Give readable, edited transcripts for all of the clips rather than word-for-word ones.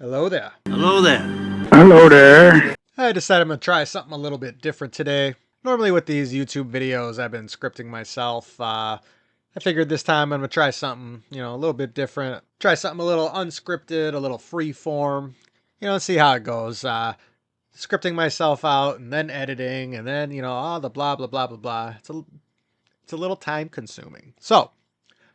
Hello there. Hello there. Hello there. I decided I'm going to try something a little bit different today. Normally with these YouTube videos, I've been scripting myself. I figured this time I'm going to try something, a little bit different. Try something a little unscripted, a little free form, see how it goes. Scripting myself out and then editing and then, all the blah, blah, blah, blah, blah. It's a little time consuming. So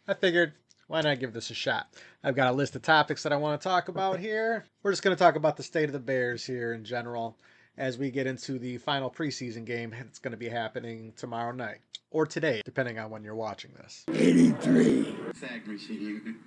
I figured, why not give this a shot? I've got a list of topics that I want to talk about here. We're just going to talk about the state of the Bears here in general as we get into the final preseason game that's going to be happening tomorrow night or today, depending on when you're watching this. 83. Fag machine.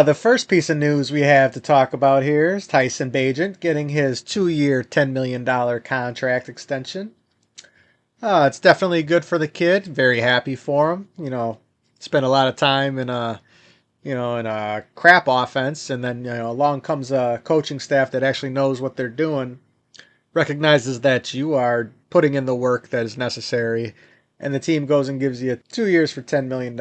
The first piece of news we have to talk about here is Tyson Bagent getting his 2-year, $10 million contract extension. It's definitely good for the kid. Very happy for him. Spent a lot of time in a crap offense, and then along comes a coaching staff that actually knows what they're doing, recognizes that you are putting in the work that is necessary, and the team goes and gives you 2 years for $10 million.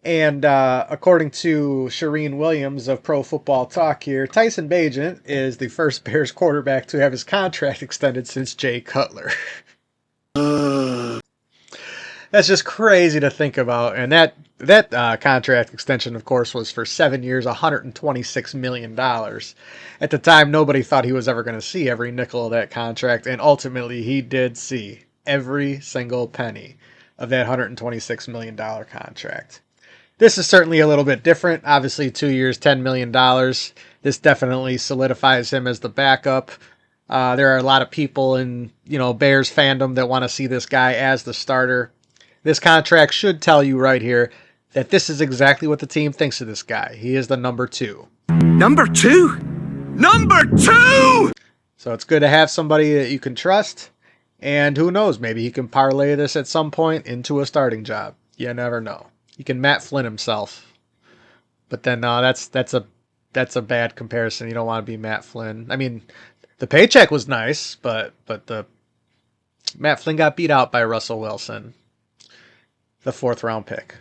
And according to Shireen Williams of Pro Football Talk here, Tyson Bagent is the first Bears quarterback to have his contract extended since Jay Cutler. That's just crazy to think about. And that contract extension, of course, was for 7 years, $126 million. At the time, nobody thought he was ever going to see every nickel of that contract, and ultimately he did see every single penny of that $126 million contract. This is certainly a little bit different. Obviously, 2 years, $10 million. This definitely solidifies him as the backup. There are a lot of people in Bears fandom that want to see this guy as the starter. This contract should tell you right here that this is exactly what the team thinks of this guy. He is the number 2. Number 2? Number 2! So it's good to have somebody that you can trust. And who knows, maybe he can parlay this at some point into a starting job. You never know. He can Matt Flynn himself. But then that's a bad comparison. You don't want to be Matt Flynn. I mean, the paycheck was nice, but the Matt Flynn got beat out by Russell Wilson, the 4th round pick.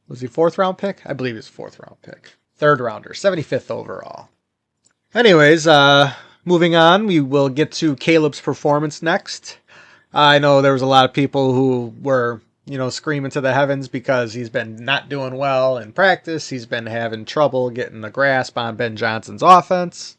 Was he 4th round pick? I believe he was 4th round pick. 3rd rounder, 75th overall. Anyways, moving on, we will get to Caleb's performance next. I know there was a lot of people who were screaming to the heavens because he's been not doing well in practice. He's been having trouble getting a grasp on Ben Johnson's offense.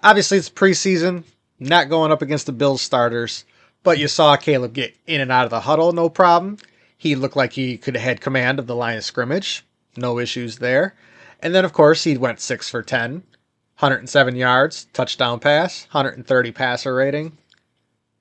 Obviously, it's preseason, not going up against the Bills starters, but you saw Caleb get in and out of the huddle, no problem. He looked like he could have had command of the line of scrimmage. No issues there. And then, of course, he went 6 for 10, 107 yards, touchdown pass, 130 passer rating.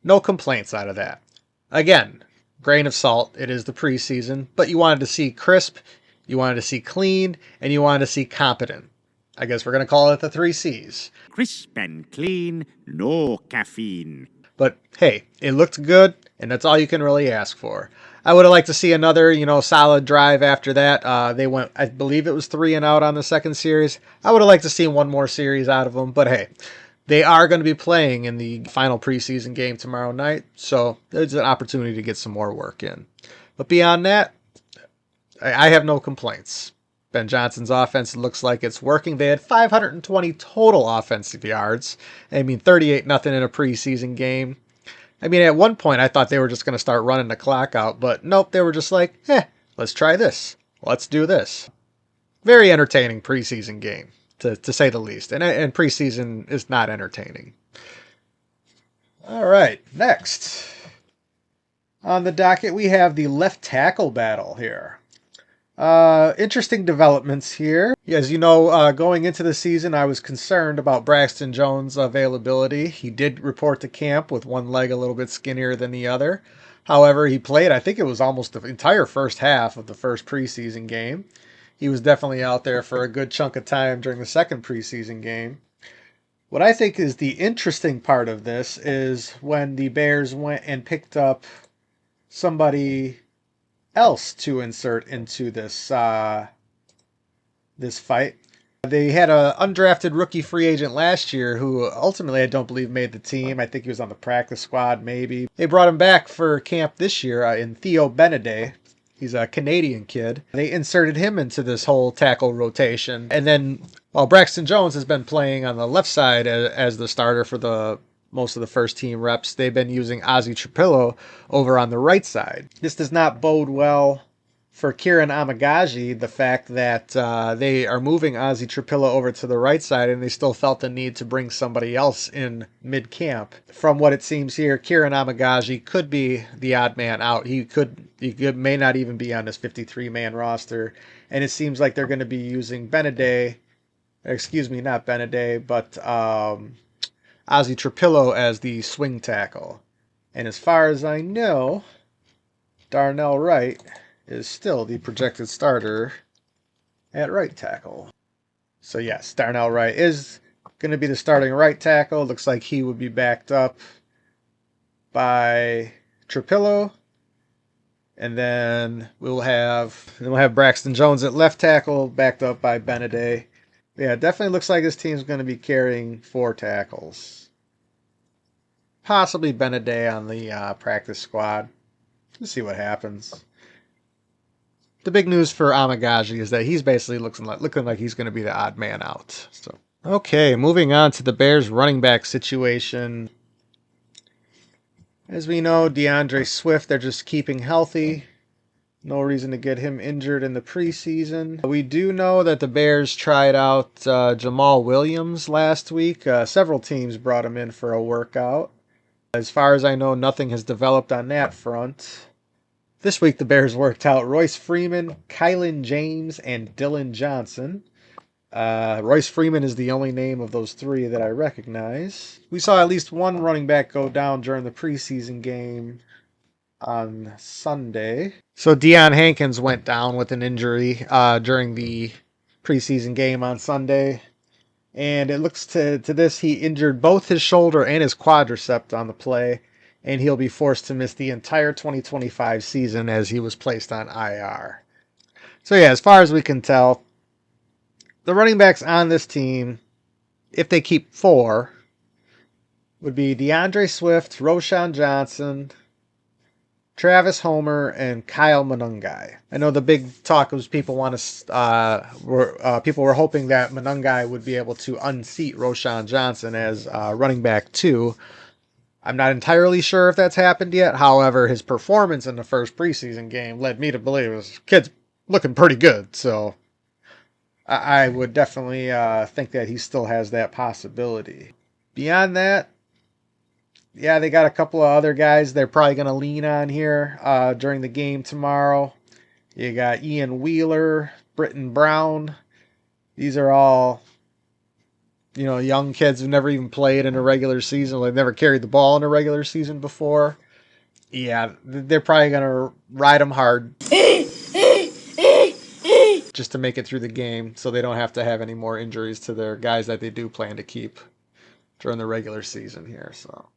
No complaints out of that. Again, grain of salt, it is the preseason, but you wanted to see crisp, you wanted to see clean, and you wanted to see competent. I guess we're going to call it the 3 C's. Crisp and clean, no caffeine. But hey, it looked good, and that's all you can really ask for. I would have liked to see another, solid drive after that. They went, I believe it was 3 and out on the second series. I would have liked to see one more series out of them, but hey, they are going to be playing in the final preseason game tomorrow night, so there's an opportunity to get some more work in. But beyond that, I have no complaints. Ben Johnson's offense looks like it's working. They had 520 total offensive yards. 38-0 in a preseason game. At one point I thought they were just going to start running the clock out, but nope, they were just like, let's try this. Let's do this. Very entertaining preseason game, to say the least. And preseason is not entertaining. All right, next. On the docket, we have the left tackle battle here. Interesting developments here. As you know, going into the season, I was concerned about Braxton Jones' availability. He did report to camp with one leg a little bit skinnier than the other. However, he played, I think it was almost the entire first half of the first preseason game. He was definitely out there for a good chunk of time during the second preseason game. What I think is the interesting part of this is when the Bears went and picked up somebody else to insert into this this fight. They had an undrafted rookie free agent last year who ultimately I don't believe made the team. I think he was on the practice squad maybe. They brought him back for camp this year in Theo Beneday. He's a Canadian kid. They inserted him into this whole tackle rotation. And then while Braxton Jones has been playing on the left side as the starter for the most of the first team reps, they've been using Ozzy Trapillo over on the right side. This does not bode well for Kieran Amagaji, the fact that they are moving Ozzy Trapilla over to the right side, and they still felt the need to bring somebody else in mid-camp. From what it seems here, Kieran Amagaji could be the odd man out. He may not even be on this 53-man roster, and it seems like they're going to be using Beneday, excuse me, not Beneday, but Ozzy Trapillo as the swing tackle. And as far as I know, Darnell Wright is still the projected starter at right tackle. So yes, Darnell Wright is going to be the starting right tackle. Looks like he would be backed up by Trapillo. And then we'll have Braxton Jones at left tackle, backed up by Beneday. Yeah, it definitely looks like this team's going to be carrying 4 tackles. Possibly Beneday on the practice squad. Let's see what happens. The big news for Amagaji is that he's basically looking like he's going to be the odd man out. So, okay, moving on to the Bears running back situation. As we know, DeAndre Swift, they're just keeping healthy. No reason to get him injured in the preseason. We do know that the Bears tried out Jamal Williams last week. Several teams brought him in for a workout. As far as I know, nothing has developed on that front. This week, the Bears worked out Royce Freeman, Kylan James, and Dylan Johnson. Royce Freeman is the only name of those 3 that I recognize. We saw at least one running back go down during the preseason game on Sunday. So Deion Hankins went down with an injury during the preseason game on Sunday. And it looks to this he injured both his shoulder and his quadricep on the play, and he'll be forced to miss the entire 2025 season as he was placed on IR. So yeah, as far as we can tell, the running backs on this team, if they keep 4, would be DeAndre Swift, Roschon Johnson, Travis Homer, and Kyle Monungai. I know the big talk was people were hoping that Monungai would be able to unseat Roschon Johnson as running back 2. I'm not entirely sure if that's happened yet. However, his performance in the first preseason game led me to believe his kid's looking pretty good. So I would definitely think that he still has that possibility. Beyond that, yeah, they got a couple of other guys they're probably going to lean on here during the game tomorrow. You got Ian Wheeler, Britton Brown. These are all, young kids who've never even played in a regular season. They've never carried the ball in a regular season before. Yeah, they're probably going to ride them hard just to make it through the game so they don't have to have any more injuries to their guys that they do plan to keep during the regular season here. So,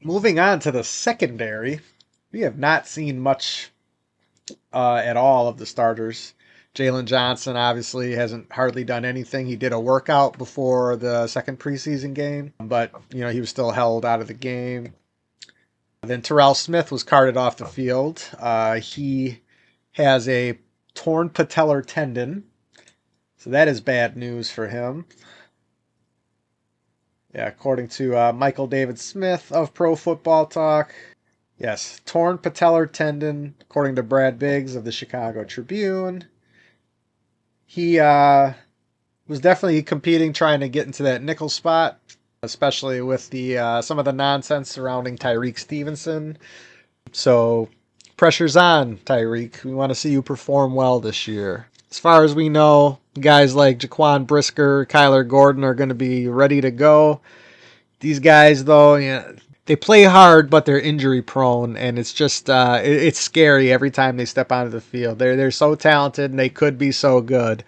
moving on to the secondary, we have not seen much at all of the starters. Jalen Johnson obviously hasn't hardly done anything. He did a workout before the second preseason game, but he was still held out of the game. Then Terrell Smith was carted off the field. He has a torn patellar tendon, so that is bad news for him. Yeah, according to Michael David Smith of Pro Football Talk. Yes, torn patellar tendon, according to Brad Biggs of the Chicago Tribune. He was definitely competing, trying to get into that nickel spot, especially with the some of the nonsense surrounding Tyreek Stevenson. So pressure's on, Tyreek. We want to see you perform well this year. As far as we know, guys like Jaquan Brisker, Kyler Gordon are going to be ready to go. These guys, though, they play hard, but they're injury prone, and it's just it's scary every time they step onto the field. They're so talented, and they could be so good,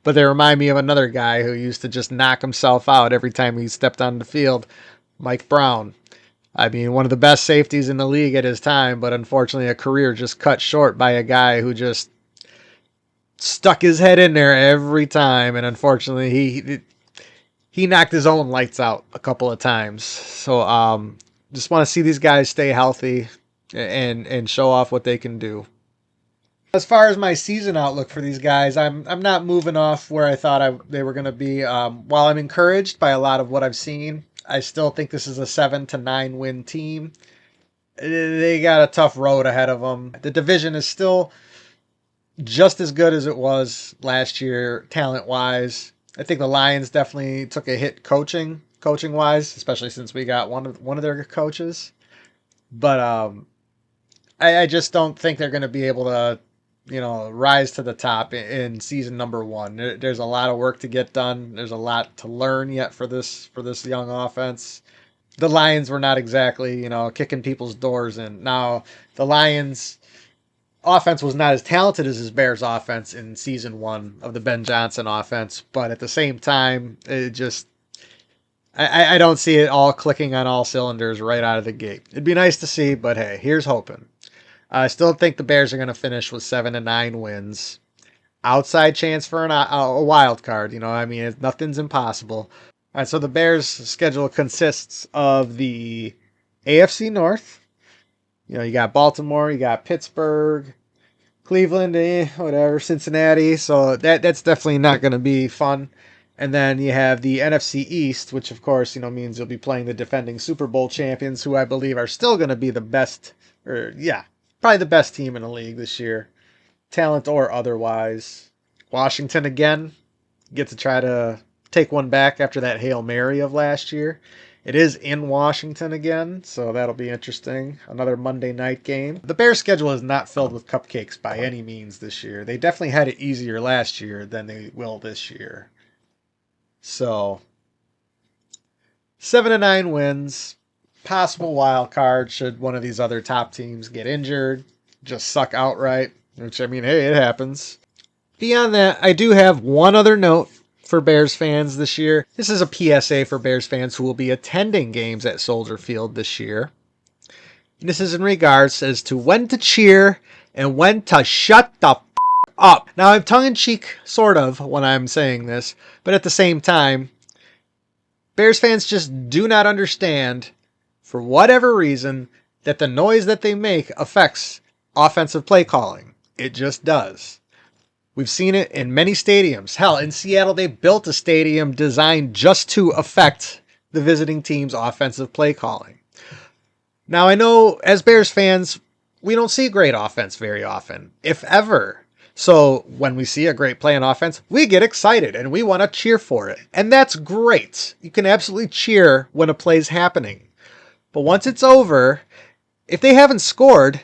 but they remind me of another guy who used to just knock himself out every time he stepped on the field, Mike Brown. I mean, one of the best safeties in the league at his time, but unfortunately a career just cut short by a guy who just stuck his head in there every time, and unfortunately, he knocked his own lights out a couple of times. So just want to see these guys stay healthy and show off what they can do. As far as my season outlook for these guys, I'm not moving off where I thought they were going to be. While I'm encouraged by a lot of what I've seen, I still think this is a 7 to 9 win team. They got a tough road ahead of them. The division is still just as good as it was last year, talent wise. I think the Lions definitely took a hit coaching wise, especially since we got one of their coaches. But I just don't think they're going to be able to, rise to the top in season number one. There's a lot of work to get done. There's a lot to learn yet for this young offense. The Lions were not exactly, kicking people's doors in. Now, the Lions offense was not as talented as his Bears offense in season one of the Ben Johnson offense, but at the same time, it just I don't see it all clicking on all cylinders right out of the gate. It'd be nice to see, but hey, here's hoping. I still think the Bears are going to finish with 7 to 9 wins. Outside chance for a wild card. Nothing's impossible. All right, so the Bears' schedule consists of the AFC North. You got Baltimore, you got Pittsburgh, Cleveland, whatever, Cincinnati. So that's definitely not going to be fun. And then you have the NFC East, which of course, means you'll be playing the defending Super Bowl champions, who I believe are still going to be the best, probably the best team in the league this year, talent or otherwise. Washington again, get to try to take one back after that Hail Mary of last year. It is in Washington again, so that'll be interesting. Another Monday night game. The Bears' schedule is not filled with cupcakes by any means this year. They definitely had it easier last year than they will this year. So, 7 to 9 wins. Possible wild card should one of these other top teams get injured, just suck outright, which, hey, it happens. Beyond that, I do have one other note for Bears fans this year. This is a PSA for Bears fans who will be attending games at Soldier Field this year. This is in regards as to when to cheer and when to shut the up. Now, I'm tongue-in-cheek, sort of, when I'm saying this, but at the same time, Bears fans just do not understand, for whatever reason, that the noise that they make affects offensive play calling. It just does. We've seen it in many stadiums. Hell, in Seattle, they built a stadium designed just to affect the visiting team's offensive play calling. Now, I know as Bears fans, we don't see great offense very often, if ever. So when we see a great play on offense, we get excited and we want to cheer for it. And that's great. You can absolutely cheer when a play's happening. But once it's over, if they haven't scored,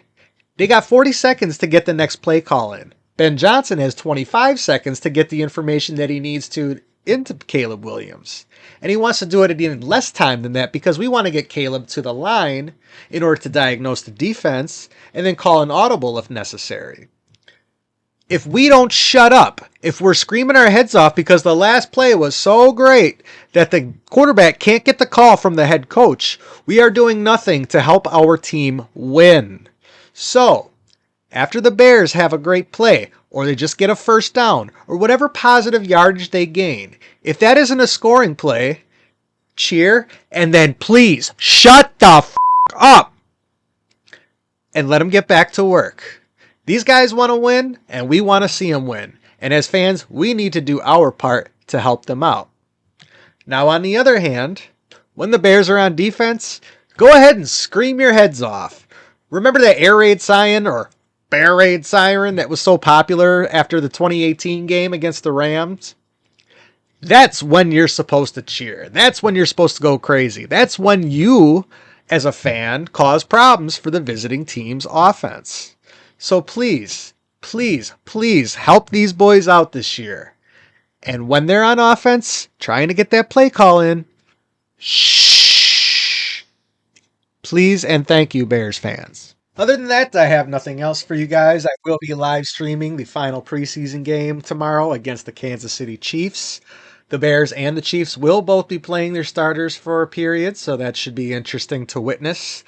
they got 40 seconds to get the next play call in. Ben Johnson has 25 seconds to get the information that he needs to into Caleb Williams. And he wants to do it at even less time than that because we want to get Caleb to the line in order to diagnose the defense and then call an audible if necessary. If we don't shut up, if we're screaming our heads off because the last play was so great that the quarterback can't get the call from the head coach, we are doing nothing to help our team win. So, after the Bears have a great play, or they just get a first down, or whatever positive yardage they gain, if that isn't a scoring play, cheer, and then please shut the up and let them get back to work. These guys want to win, and we want to see them win. And as fans, we need to do our part to help them out. Now, on the other hand, when the Bears are on defense, go ahead and scream your heads off. Remember that air raid siren or bear raid siren that was so popular after the 2018 game against the Rams? That's when you're supposed to cheer. That's when you're supposed to go crazy. That's when you, as a fan, cause problems for the visiting team's offense. So please, please, please help these boys out this year. And when they're on offense, trying to get that play call in, shh. Please and thank you, Bears fans. Other than that, I have nothing else for you guys. I will be live streaming the final preseason game tomorrow against the Kansas City Chiefs. The Bears and the Chiefs will both be playing their starters for a period, so that should be interesting to witness.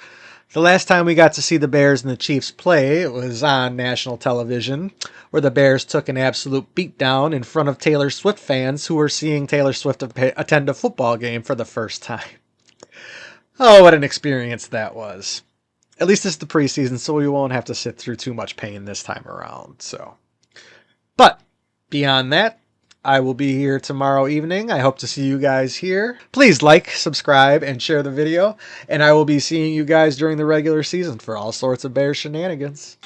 The last time we got to see the Bears and the Chiefs play, it was on national television, where the Bears took an absolute beatdown in front of Taylor Swift fans who were seeing Taylor Swift attend a football game for the first time. Oh, what an experience that was. At least it's the preseason, so we won't have to sit through too much pain this time around. But beyond that, I will be here tomorrow evening. I hope to see you guys here. Please like, subscribe, and share the video. And I will be seeing you guys during the regular season for all sorts of Bears shenanigans.